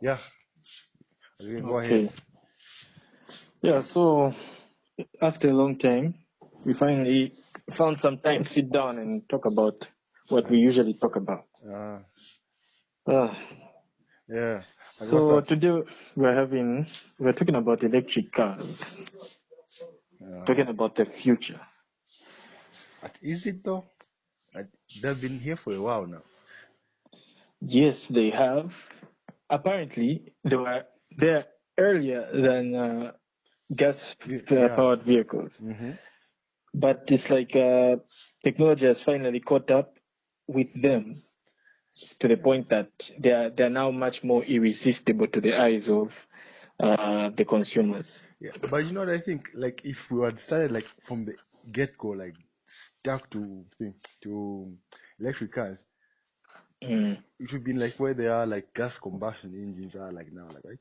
Yeah, you can go ahead. Okay. Yeah, so after a long time, we finally found some time to sit down and talk about what we usually talk about. Uh, Uh, yeah. Like what's so up? today we're talking about electric cars, Uh, talking about the future. is it though? Like, they've been here for a while now. Yes, they have. Apparently, they were there earlier than gas Yeah. powered vehicles. Mm-hmm. But it's like technology has finally caught up with them to the point that they are now much more irresistible to the eyes of the consumers. Yeah, but you know what I think? Like, if we had started like from the get-go, like stuck to electric cars, Mm, it would be like where they are, like gas combustion engines are like now, like right?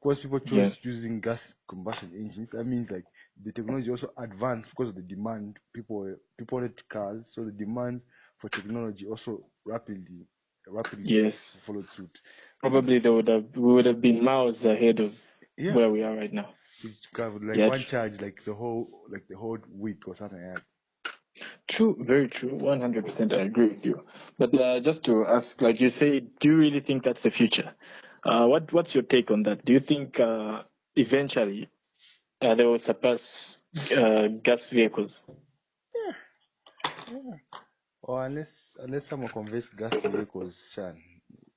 Because people yeah. chose using gas combustion engines, that means like the technology also advanced because of the demand. People wanted cars, so the demand for technology also rapidly Yes. followed suit. And Probably we would have been miles ahead of yeah, where we are right now. each car would like Yeah, one charge like the whole week or something like that. true, very true. 100% I agree with you. But just to ask, like you say, do you really think that's the future? What's your take on that? Do you think eventually they will surpass gas vehicles? Yeah. Or unless someone converts gas to vehicles, Shan,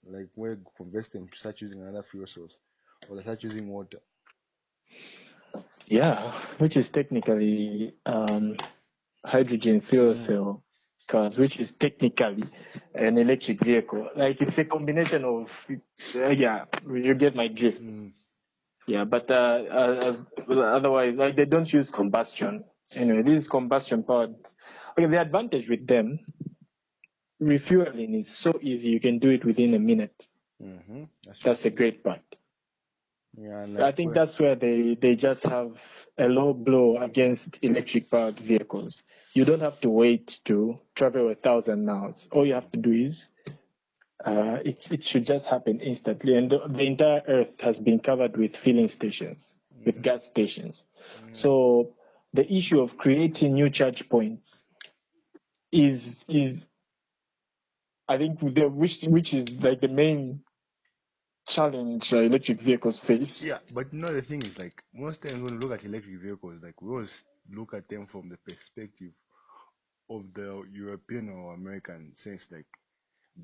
like where converts them to start using another fuel source, or they start using water. Yeah, which is technically hydrogen fuel Mm, cell cars, which is technically an electric vehicle. Like it's a combination of, yeah, you get my drift. mm, Yeah, but otherwise, like they don't use combustion. Anyway, this is combustion powered. Okay, the advantage with them, refueling is so easy. You can do it within a minute. that's true. That's a great part. Yeah, and I like think where, that's where they just have a low blow against electric powered vehicles. You don't have to wait to travel 1,000 miles. All you have to do is it should just happen instantly. And the entire earth has been covered with filling stations, with mm, gas stations. mm, So the issue of creating new charge points is I think which is like the main challenge electric vehicles face. yeah, but you know the thing is like most times when we look at electric vehicles, like we always look at them from the perspective of the European or American sense, like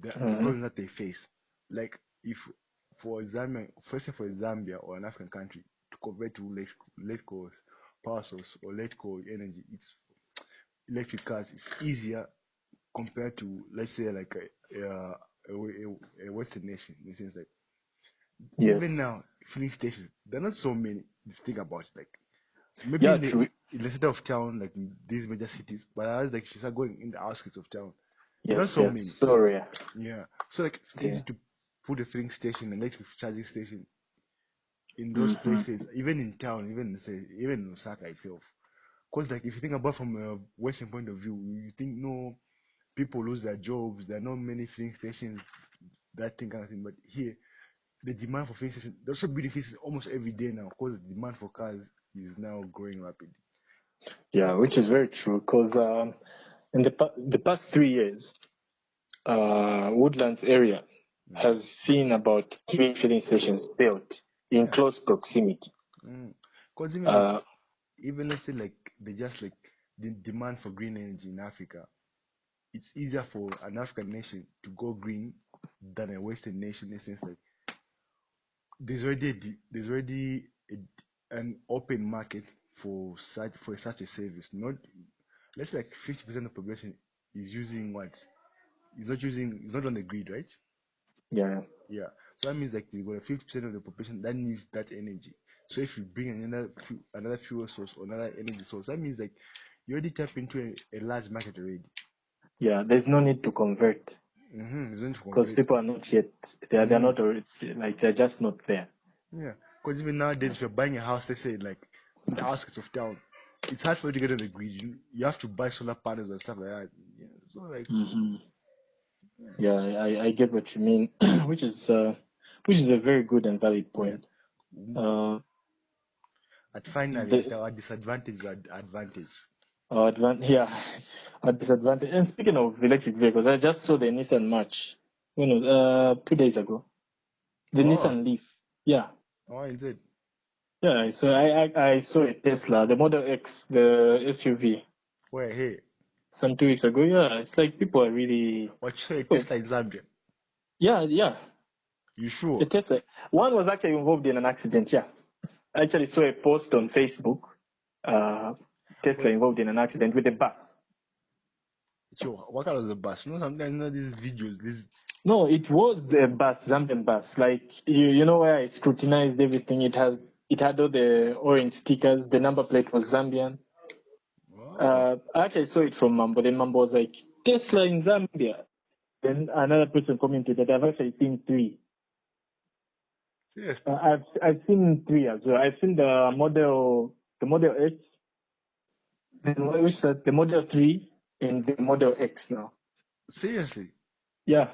the Mhm. problems that they face. Like if for Zambia, first for Zambia or an African country to convert to let go power source or let go energy, it's electric cars is easier compared to let's say like a Western nation in the sense like even Yes. now filling stations they're not so many if you think about it. Like maybe Yeah, true. in the center of town like in these major cities, but I was like if you start going in the outskirts of town, they're not Yes, so yes. many. So rare. Yeah, so like it's Yeah. easy to put a filling station, an electric charging station in those Hmm. places, even in town, even say even in Osaka itself. Because like if you think about from a Western point of view, you think no people lose their jobs, there are not many filling stations, that thing kind of thing. But here, the demand for filling stations, they're also building filling stations almost every day now, because the demand for cars is now growing rapidly. Yeah, which is very true because in the past 3 years, Woodlands area Mm. has seen about 3 filling stations built in Yeah. close proximity. Because even like Uh, even let's say like they just like the demand for green energy in Africa, it's easier for an African nation to go green than a Western nation in the sense like there's already an open market for such a service. Not let's say like 50% of the population is using what? It's not on the grid, right? yeah, Yeah. So that means like you got 50% of the population that needs that energy. So if you bring another fuel source or another energy source, that means like you already tap into a large market already. yeah. There's no need to convert It's going to because convert. people are not yet. They're Mm-hmm. not already, like they're just not there. Yeah. Because even nowadays, if you're buying a house, let's say like in the outskirts of town, it's hard for you to get on the grid. You have to buy solar panels and stuff like that. Yeah. So like, Hmm. Yeah, I get what you mean, which is which is a very good and valid point. At finally, at our disadvantage, advantage. Yeah, a disadvantage. And speaking of electric vehicles, I just saw the Nissan March, 2 days ago. The Nissan Leaf. Yeah. Oh, indeed. Yeah, so I saw a Tesla, the Model X, the SUV. Where, hey? Some 2 weeks ago. Yeah, it's like people are really. What, you saw a Tesla in Zambia? Yeah. You sure? A Tesla. One was actually involved in an accident. Yeah, I actually saw a post on Facebook. Tesla involved in an accident with a bus. Sure. What kind of the bus? Sometimes these videos. No, it was a bus, Zambian bus. Like you know where I scrutinized everything. It had all the orange stickers. The number plate was Zambian. I actually saw it from Mambo. Then Mambo was like, Tesla in Zambia. Then another person commented that I've actually seen 3. Yes. I've seen 3 as well. I've seen the Model X, the Model 3, and the Model X now. Seriously? Yeah.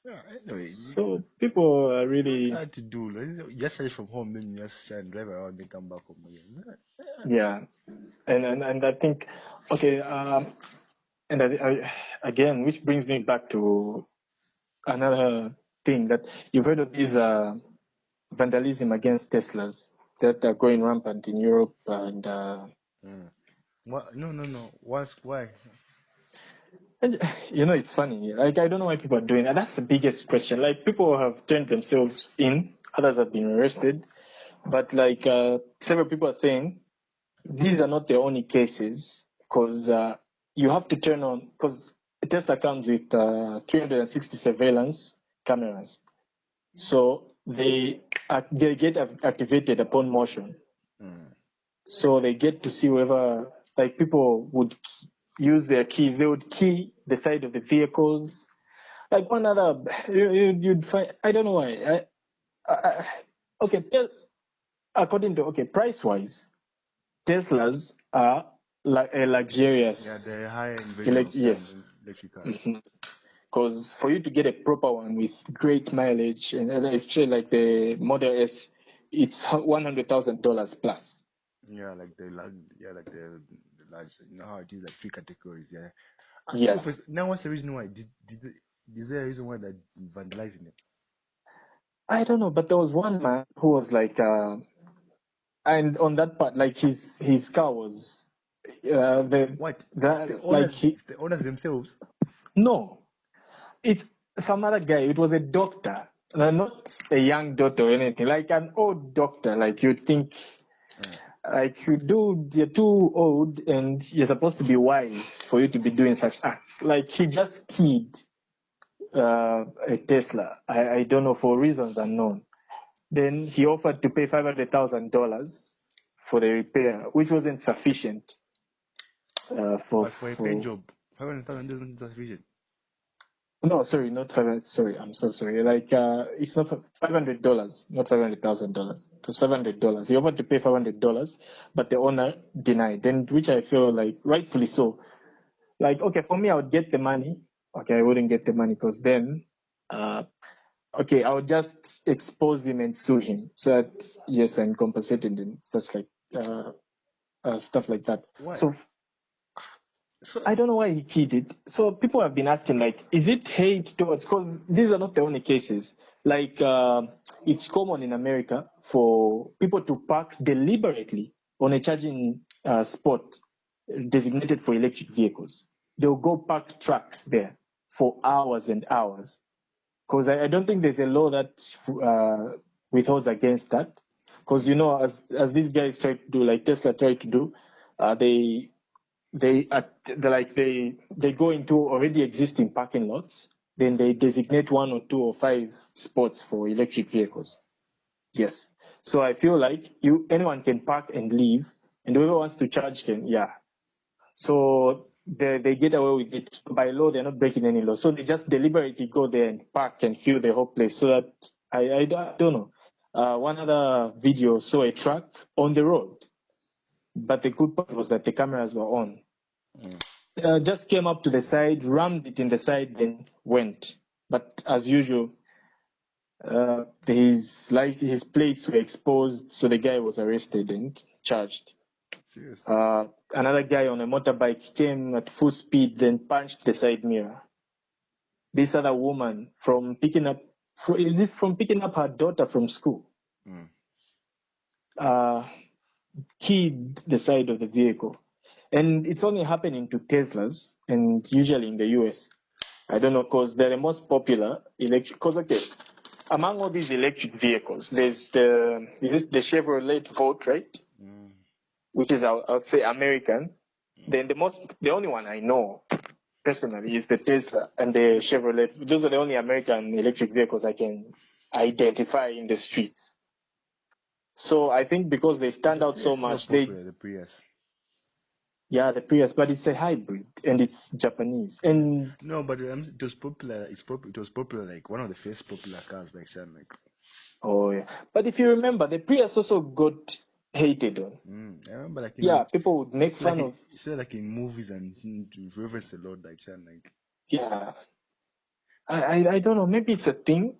Yeah. Anyway. So people are really. Hard to do. Just search from home, then just drive around, then come back home again. Yeah. And I think, okay, and again, which brings me back to another thing that you've heard of these vandalism against Teslas that are going rampant in Europe and. What? No. Why? And, it's funny. Like, I don't know why people are doing that. That's the biggest question. Like, people have turned themselves in. Others have been arrested. But, like, several people are saying these are not the only cases because you have to turn on, because Tesla comes with 360 surveillance cameras. So they get activated upon motion. So they get to see whether, like, people would use their keys. They would key the side of the vehicles. Like one other, you'd find, I don't know why. Okay, according to, price-wise, Teslas are like a luxurious. Yeah, they're high-end version of electric cars. Because for you to get a proper one with great mileage, and especially like the Model S, it's $100,000 plus. Yeah, like the large. You know how it is, like 3 categories. Yeah. Yeah. So now, what's the reason why? Is there a reason why they're vandalizing it? I don't know, but there was one man who was like, and on that part, like his car was What? It's the owners themselves. No, it's some other guy. It was a doctor, not a young doctor or anything. Like an old doctor. Like you'd think, like you're too old and you're supposed to be wise for you to be doing such acts. Like he just keyed a Tesla. I don't know, for reasons unknown. Then he offered to pay $500,000 for the repair, which wasn't sufficient for a paint job. $500,000 isn't sufficient. No, sorry, not 500. Sorry, I'm so sorry. Like, it's not $500, not $500,000. It was $500. He offered to pay $500, but the owner denied. Then, which I feel like rightfully so. Like, okay, for me, I would get the money. Okay, I wouldn't get the money because then, okay, I would just expose him and sue him so that yes, I'm compensated and such like stuff like that. Why? So I don't know why he keyed it. So people have been asking, like, is it hate towards? Because these are not the only cases. Like, it's common in America for people to park deliberately on a charging spot designated for electric vehicles. They'll go park trucks there for hours and hours. Because I don't think there's a law that withholds against that. Because as these guys try to do, like Tesla tried to do, they go into already existing parking lots, then they designate 1 or 2 or 5 spots for electric vehicles. Yes. So I feel like anyone can park and leave, and whoever wants to charge can, yeah. So they get away with it. By law, they're not breaking any law. So they just deliberately go there and park and fill the whole place so that I don't know. One other video saw a truck on the road, but the good part was that the cameras were on. Just came up to the side, rammed it in the side, then went. But as usual, His plates were exposed, so the guy was arrested and charged. Seriously. Another guy on a motorbike came at full speed, then punched the side mirror. This other woman from picking up her daughter from school, keyed the side of the vehicle. And it's only happening to Teslas, and usually in the US. I don't know, because they're the most popular electric. Because, okay, among all these electric vehicles, there's the Chevrolet Volt, right? Which is, I would say, American. Then the only one I know personally is the Tesla and the Chevrolet. Those are the only American electric vehicles I can identify in the streets. So I think because they stand out so much, the Prius. Yeah, the Prius, but it's a hybrid and it's Japanese. And no, but it was popular. It was popular, like one of the first popular cars, like something like. Oh yeah, but if you remember, the Prius also got hated on. I remember, like people would make fun of. It's like in movies and to reference a lot, like something like. Yeah, I don't know. Maybe it's a thing.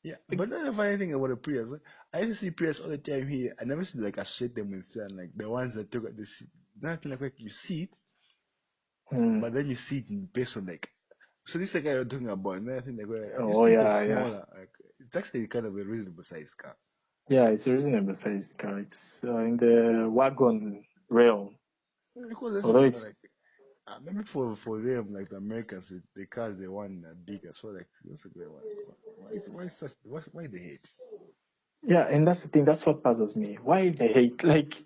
Yeah, but not the funny thing about the Prius. I used to see Prius all the time here. I never see like associate them with something like the ones that took the seat. Nothing like you see it, but then you see it in person like. So this is the guy you're talking about. And I think like smaller. Like, it's actually kind of a reasonable sized car. Yeah, it's a reasonable sized car. It's in the wagon realm. Although it's like maybe for them, like the Americans, the cars they want are bigger. So like what's a great one? Why they hate? Yeah, and that's the thing. That's what puzzles me. Why they hate? Like,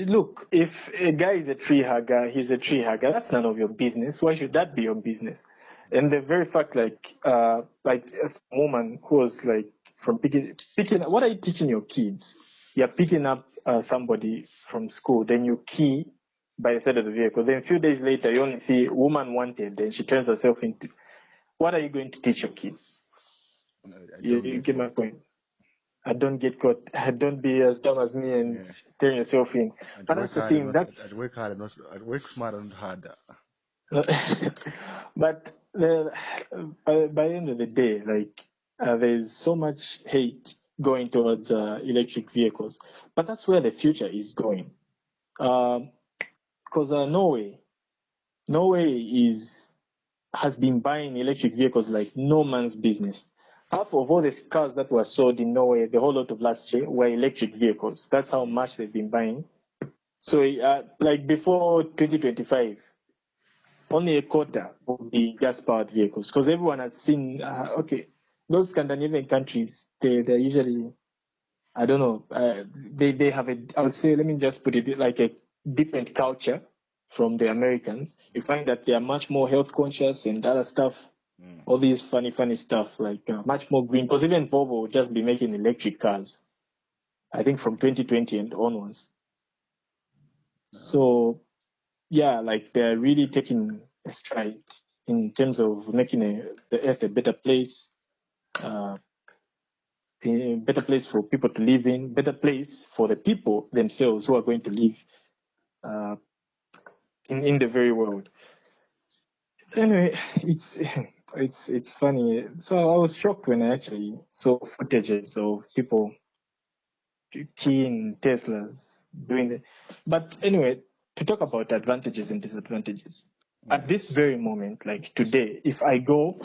look. If a guy is a tree hugger, he's a tree hugger. That's none of your business. Why should that be your business? And the very fact, like a woman who was like from picking. What are you teaching your kids? You're picking up somebody from school, then you key by the side of the vehicle. Then a few days later, you only see woman wanted. Then she turns herself into. What are you going to teach your kids? You get my point. I don't get caught. Don't be as dumb as me and turn yourself in. But that's the thing. I'd work hard and I'd work smart and harder. But by the end of the day, like there's so much hate going towards electric vehicles. But that's where the future is going. Because Norway has been buying electric vehicles like no man's business. Half of all the cars that were sold in Norway, the whole lot of last year, were electric vehicles. That's how much they've been buying. So, like before 2025, only a quarter will be gas-powered vehicles because everyone has seen. Those Scandinavian countries, they're usually, I don't know, they have I would say, let me just put it like a different culture from the Americans. You find that they are much more health conscious and other stuff. All these funny stuff, like much more green. Because even Volvo will just be making electric cars, I think from 2020 and onwards. So, yeah, like they're really taking a stride in terms of making the earth a better place, a better place for people to live in, better place for the people themselves who are going to live in the very world. Anyway, it's funny. So I was shocked when I actually saw footages of people keying Teslas doing it. But anyway, to talk about advantages and disadvantages, at this very moment, like today, if I go,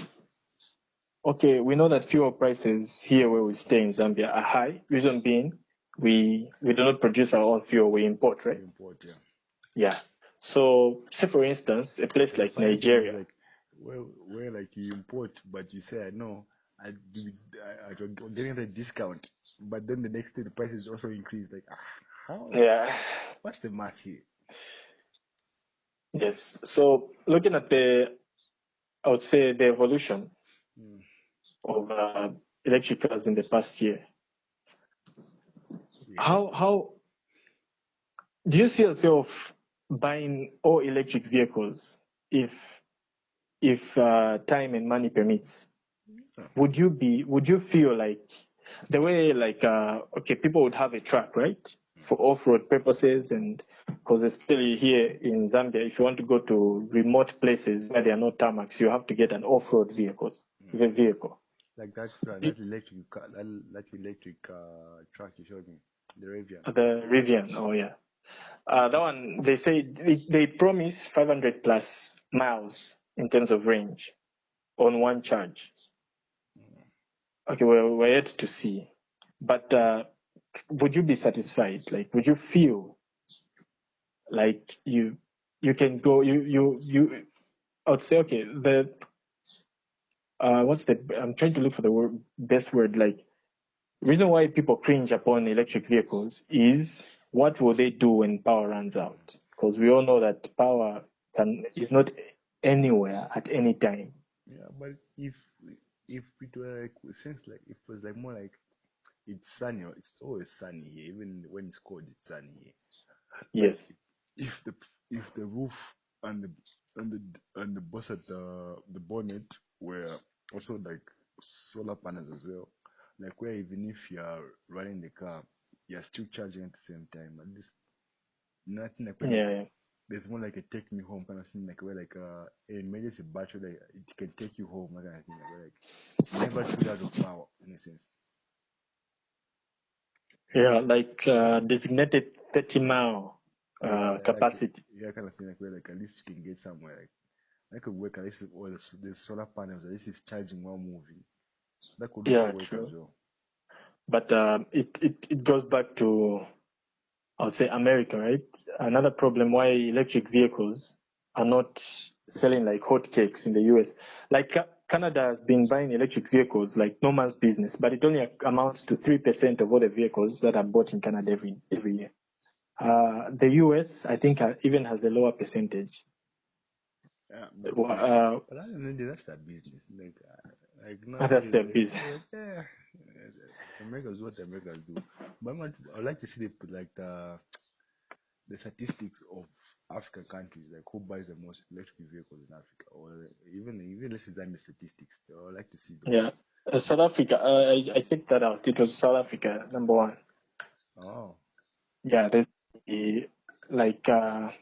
okay, we know that fuel prices here where we stay in Zambia are high. Reason being, we do not produce our own fuel, we import, right? We import, yeah. Yeah. So, say for instance, a place like Nigeria. Like, where like you import, but you say, no, I'm getting the discount. But then the next day the prices also increase. Like, how? Yeah. What's the math here? Yes. So, looking at I would say the evolution of electric cars in the past year. Yeah. How do you see yourself buying all electric vehicles if time and money permits? Would you feel like the way like people would have a truck, right, for off-road purposes, and because especially here in Zambia, if you want to go to remote places where there are no tarmacs, you have to get an off-road vehicle. Like that that electric truck you showed me, the Rivian. The Rivian, oh yeah. That one, they say they promise 500 plus miles in terms of range on one charge. Okay, well, we're yet to see. But would you be satisfied? Like, would you feel like you can go, I would say, okay, I'm trying to look for the best word, like, reason why people cringe upon electric vehicles is what will they do when power runs out? Because we all know that power is not anywhere at any time. Yeah, but if it were like since like if it was like more like it's sunny, it's always sunny here. Even when it's cold, it's sunny here. Like Yes. if the if the roof and the and the bus at the bonnet were also like solar panels as well, like where even if you are running the car, you're still charging at the same time. At least nothing like where like Yeah. there's more like a take me home kind of thing, like where like an emergency battery like it can take you home, that kind of thing, like, where, like never shoot out of power in a sense. Yeah, like designated 30-mile Yeah, capacity. yeah, kind of thing, like where like at least you can get somewhere like that could work at least all the solar panels at least is charging while moving. That could also Yeah, work as true. well. But it goes back to, I would say, America, right? Another problem why electric vehicles are not selling like hotcakes in the US. Like Canada has been buying electric vehicles like no man's business, but it only amounts to 3% of all the vehicles that are bought in Canada every year. The US, I think, even has a lower percentage. Yeah, but I don't know, that's their business. Like That's nowadays, their business. like yeah, Americans do what Americans do. But I'd like to see the statistics of African countries, like who buys the most electric vehicles in Africa, or even let's examine the statistics. I would like to see those. Yeah. South Africa, I checked that out. It was South Africa, number one. Oh, Yeah, there's like a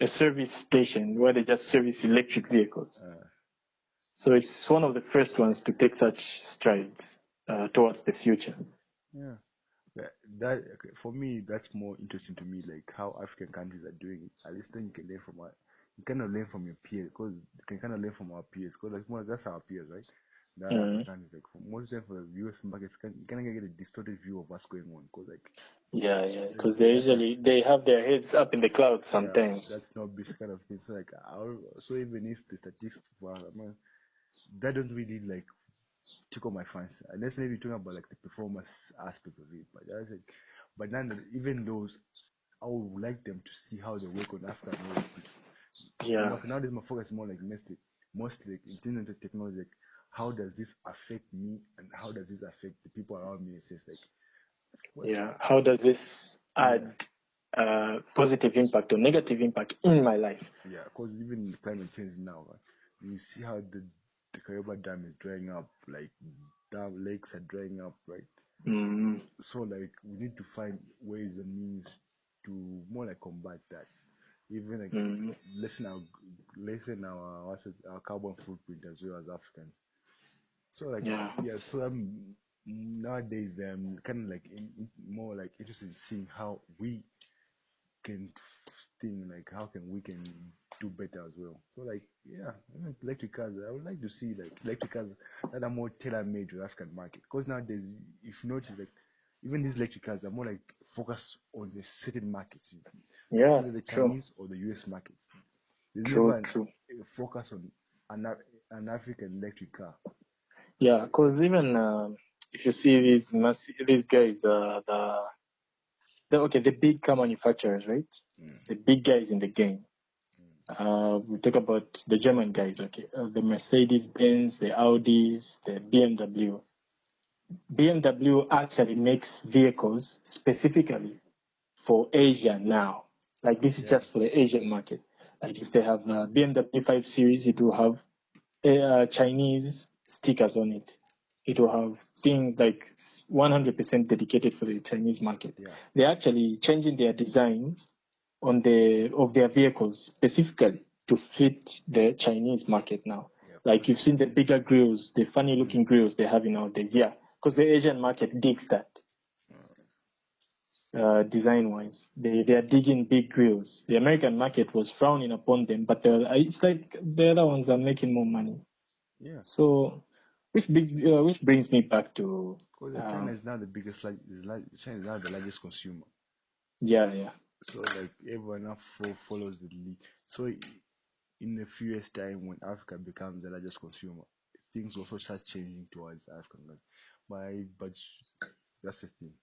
service station where they just service electric vehicles. uh, So it's one of the first ones to take such strides towards the future. yeah. That okay, for me, that's more interesting to me, like how African countries are doing it. At least then you can learn from you kind of learn from your peers, because you can kind of learn from our peers, because like more that's our peers, right? That Mm. African countries, like for most of them for the US markets, you kind of get a distorted view of what's going on, because like Yeah, yeah, because that's just they have their heads up in the clouds yeah, sometimes. that's not this kind of thing. So like, so even if the statistics were, that don't really like tickle my fancy. Unless maybe talking about like the performance aspect of it, but that's like, but then even those, I would like them to see how they work on African roads. Yeah, Nowadays, my focus is more like mostly like in terms of technology. Like, how does this affect me, and how does this affect the people around me? It's just like, what? yeah. How does this Yeah, add positive impact or negative impact in my life? yeah. Because even the climate change now, right? You see how the Kariba Dam is drying up, like dam lakes are drying up, right? Mm, So like we need to find ways and means to more like combat that. Even like mm, lessen our our carbon footprint as well as Africans. So like yeah, yeah, so nowadays I'm kind of like more like interested in seeing how we can thing like how can we can do better as well. So like yeah, electric cars. I would like to see like electric cars that are more tailor made to the African market. Because nowadays, if you notice, like even these electric cars are more like focused on the certain markets, yeah. either the True, Chinese or the US market. There's true, never true. a focus on an African electric car. Yeah, because even if you see these guys, the big car manufacturers, right? Mm, The big guys in the game. mm, We talk about the German guys, okay? The Mercedes Benz, the Audis, the BMW. BMW actually makes vehicles specifically for Asia now. Like this is yeah, just for the Asian market. Like if they have a BMW 5 Series, it will have Chinese stickers on it. It will have things like 100% dedicated for the Chinese market. yeah, They're actually changing their designs of their vehicles specifically to fit the Chinese market now. yeah. Like you've seen the bigger grills, the funny looking grills they're having nowadays. Yeah, because the Asian market digs that. Design wise, they are digging big grills. The American market was frowning upon them, but it's like the other ones are making more money. Yeah. So, which brings me back to Because China is now the biggest, China is now the largest consumer. yeah. So like everyone now follows the lead. So in a few years' time, when Africa becomes the largest consumer, things also start changing towards African countries. But that's the thing.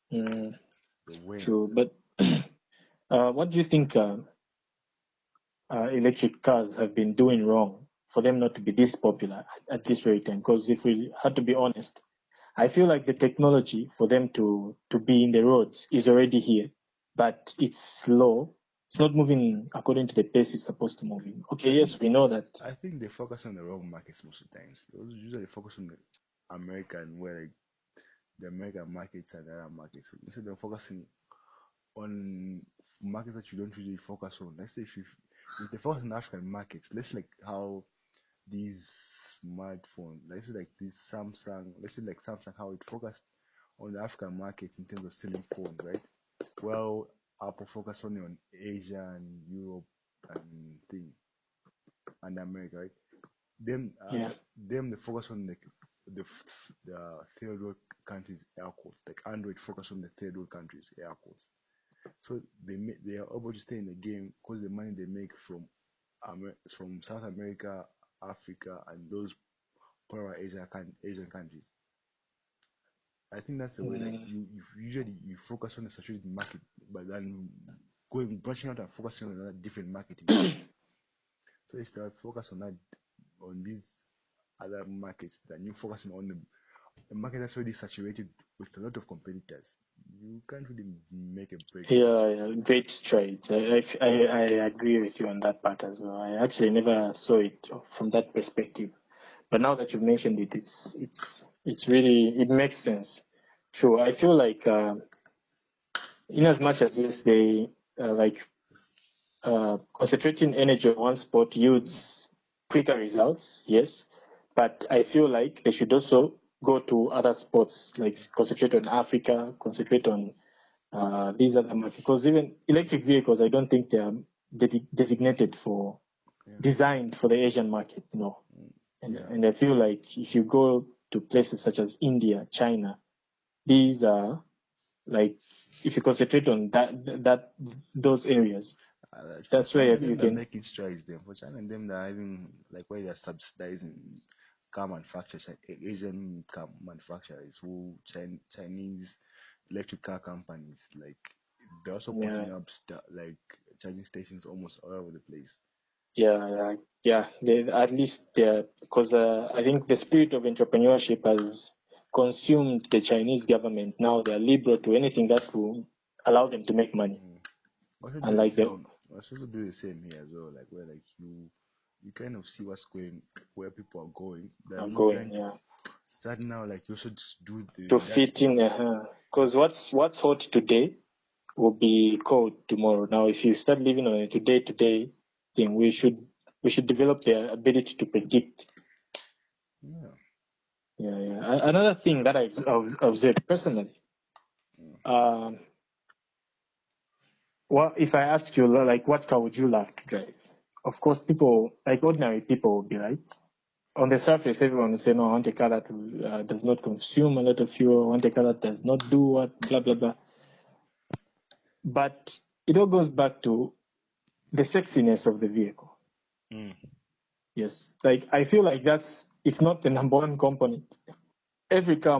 The way. True, but what do you think electric cars have been doing wrong for them not to be this popular at this very time? Because if we had to be honest, I feel like the technology for them to be in the roads is already here, but it's slow. It's not moving according to the pace it's supposed to move in. Okay, yes, we know that. I think they focus on the wrong markets most of the times. They usually focus on the American, where like the American markets and the other markets. So instead of focusing on markets that you don't usually focus on, let's say if they focus on African markets, let's like how these smartphones, let's say like this Samsung, let's say like Samsung, how it focused on the African market in terms of selling phones, right? Well, Apple focused only on Asia and Europe and and America, right? Them, Yeah. they focus on like the third world countries airports. Like Android focus on the third world countries airports. So they are able to stay in the game because the money they make from South America, Africa, and those poorer Asian countries. I think that's the way. Like you usually you focus on the saturated market, but then going branching out and focusing on another different marketing. So if you focus on that on these other markets, then you're focusing on a market that's already saturated with a lot of competitors. You can't really make a break. Yeah, great strides. I agree with you on that part as well. I actually never saw it from that perspective, but now that you've mentioned it, it's really, it makes sense. True. I feel like in as much as this, they like concentrating energy on one sport yields quicker results, yes, but I feel like they should also go to other sports, like concentrate on Africa, concentrate on these other markets, because even electric vehicles, I don't think they are designated for, designed for the Asian market, And I feel like if you go to places such as India, China, these are like, if you concentrate on those areas, that's where you they're can. making strides there. For China and them, they're having like where they're subsidizing car manufacturers, like Asian car manufacturers, who Chinese electric car companies, like they're also putting up like charging stations almost all over the place. Yeah. At least because I think the spirit of entrepreneurship has consumed the Chinese government. Now they are liberal to anything that will allow them to make money. And like them, I also do the same here as well. Like where like you kind of see where people are going. They're not trying to start now. Like you should just do to fit in. Because what's hot today will be cold tomorrow. Now, if you start living on a today thing, we should develop the ability to predict. Yeah. Another thing that I observed personally. Well, if I ask you, like, what car would you love to drive? Of course, people, like ordinary people, will be like, on the surface, everyone will say, no, I want a car that does not consume a lot of fuel. I want a car that does not do what, blah, blah, blah. But it all goes back to the sexiness of the vehicle. Yes, like I feel like that's, if not the number one component. Every car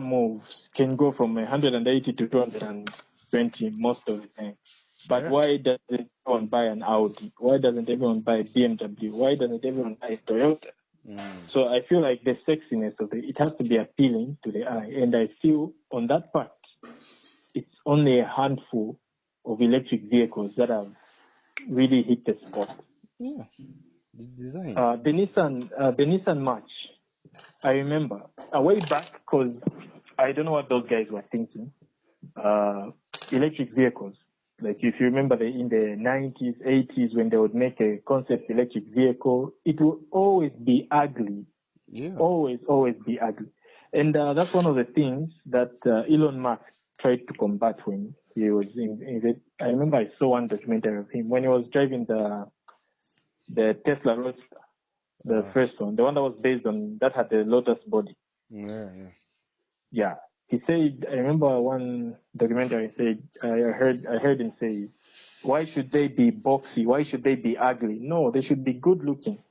can go from 180 to 220 most of the time. But why doesn't everyone buy an Audi? Why doesn't everyone buy a BMW? Why doesn't everyone buy a Toyota? So I feel like the sexiness of it has to be appealing to the eye. And I feel on that part, it's only a handful of electric vehicles that have really hit the spot. Yeah, the design. The Nissan March. I remember way back, because I don't know what those guys were thinking. Electric vehicles. Like if you remember in the 90s, 80s, when they would make a concept electric vehicle, it will always be ugly. Yeah. Always be ugly. And that's one of the things that Elon Musk tried to combat when he was I remember I saw one documentary of him when he was driving the Tesla Roadster, the first one, the one that was based on, that had the Lotus body. Yeah. He said, I remember one documentary said, I heard him say, why should they be boxy? Why should they be ugly? No, they should be good looking.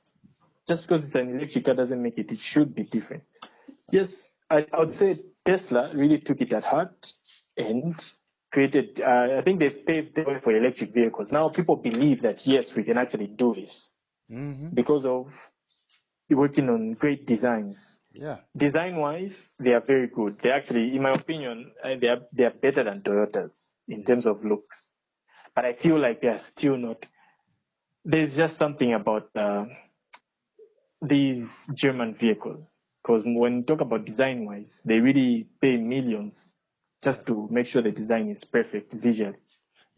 Just because it's an electric car doesn't make it should be different. Yes, I would say Tesla really took it at heart and created, I think they paved the way for electric vehicles. Now people believe that, yes, we can actually do this because of working on great designs. Yeah. Design-wise, they are very good. They actually, in my opinion, they are better than Toyotas in terms of looks. But I feel like they are still not. There's just something about these German vehicles, because when you talk about design-wise, they really pay millions just to make sure the design is perfect visually,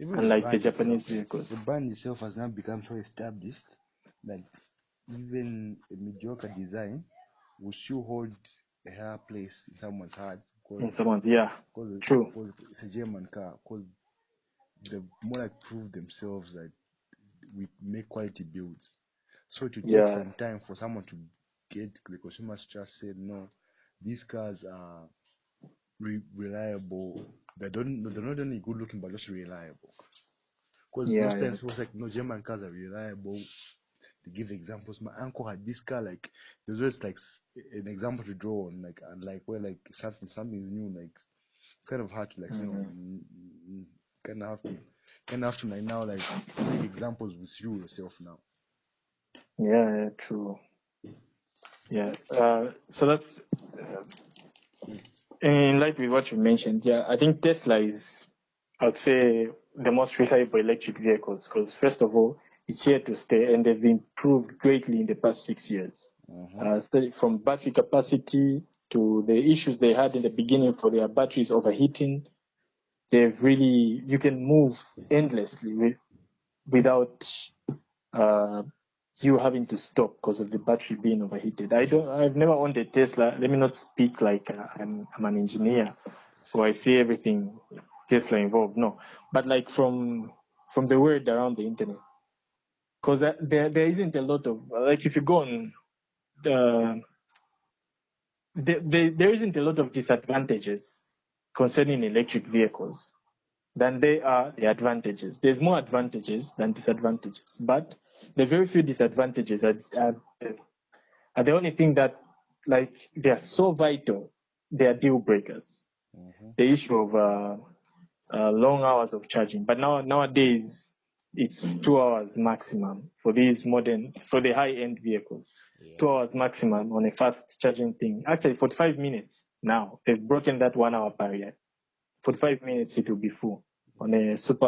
unlike the Japanese vehicles. The brand itself has now become so established that even a mediocre design will still hold a higher place in someone's heart. True. Because it's a German car. Because they more like prove themselves that we make quality builds. So to take some time for someone to get the consumers trust, say no, these cars are reliable. They're not only good looking but just reliable. Because most times people say like, no, German cars are reliable. They give examples. My uncle had this car, like there's always like an example to draw on, like, and like where like something is new, like it's kind of hard to like kind of have to like now like make examples with you yourself now. Yeah, true. Yeah. So that's in line with what you mentioned. Yeah, I think Tesla is, I would say, the most reliable electric vehicles because first of all, it's here to stay, and they've improved greatly in the past 6 years. From battery capacity to the issues they had in the beginning for their batteries overheating, you can move endlessly without you having to stop because of the battery being overheated. I've never owned a Tesla. Let me not speak like I'm an engineer or I see everything Tesla involved. No, but like from the word around the internet, because there isn't a lot of like if you go on there isn't a lot of disadvantages concerning electric vehicles than there are the advantages. There's more advantages than disadvantages, but the very few disadvantages are the only thing that, like, they are so vital, they are deal breakers. The issue of long hours of charging, but nowadays it's 2 hours maximum for the high-end vehicles. 2 hours maximum on a fast charging thing. Actually, 45 minutes now. They've broken that 1 hour barrier. 45 minutes it will be full on a super